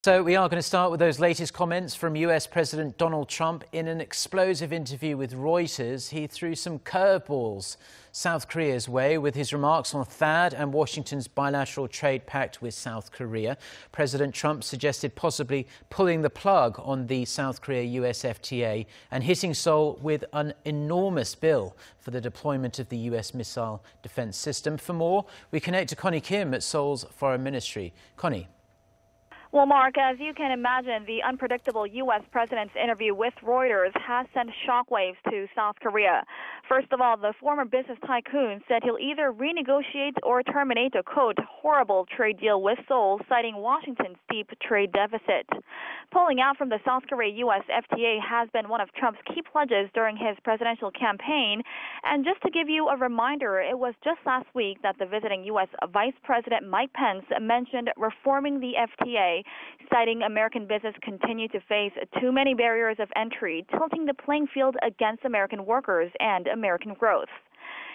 So we are going to start with those latest comments from US President Donald Trump. In an explosive interview with Reuters, he threw some curveballs South Korea's way with his remarks on THAAD and Washington's bilateral trade pact with South Korea. President Trump suggested possibly pulling the plug on the South Korea-U.S. FTA and hitting Seoul with an enormous bill for the deployment of the U.S. missile defense system. For more, we connect to Connie Kim at Seoul's Foreign Ministry. Connie. Well, Mark, as you can imagine, the unpredictable U.S. president's interview with Reuters has sent shockwaves to South Korea. First of all, the former business tycoon said he'll either renegotiate or terminate a, quote, horrible trade deal with Seoul, citing Washington's deep trade deficit. Pulling out from the South Korea-U.S. FTA has been one of Trump's key pledges during his presidential campaign. And just to give you a reminder, it was just last week that the visiting U.S. Vice President Mike Pence mentioned reforming the FTA, citing American business continue to face too many barriers of entry, tilting the playing field against American workers and American growth.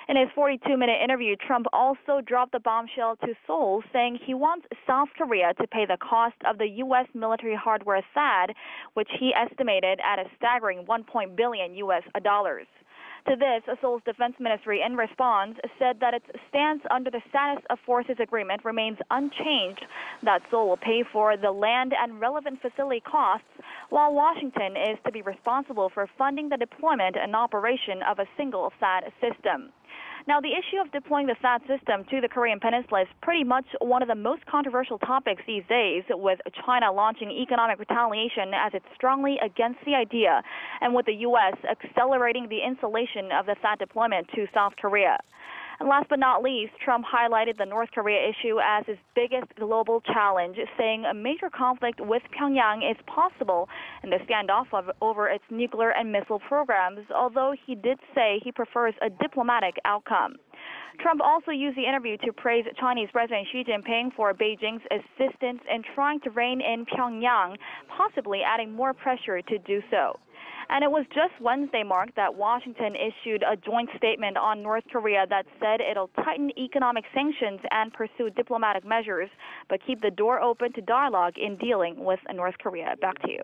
In his 42-minute interview, Trump also dropped the bombshell to Seoul, saying he wants South Korea to pay the cost of the U.S. military hardware THAAD, which he estimated at a staggering $1 billion US. To this, Seoul's defense ministry, in response, said that its stance under the status of forces agreement remains unchanged, that Seoul will pay for the land and relevant facility costs, while Washington is to be responsible for funding the deployment and operation of a single THAAD system. Now, the issue of deploying the THAAD system to the Korean Peninsula is pretty much one of the most controversial topics these days, with China launching economic retaliation as it's strongly against the idea, and with the U.S. accelerating the installation of the THAAD deployment to South Korea. And last but not least, Trump highlighted the North Korea issue as his biggest global challenge, saying a major conflict with Pyongyang is possible in the standoff over its nuclear and missile programs, although he did say he prefers a diplomatic outcome. Trump also used the interview to praise Chinese President Xi Jinping for Beijing's assistance in trying to rein in Pyongyang, possibly adding more pressure to do so. And it was just Wednesday, Mark, that Washington issued a joint statement on North Korea that said it'll tighten economic sanctions and pursue diplomatic measures, but keep the door open to dialogue in dealing with North Korea. Back to you.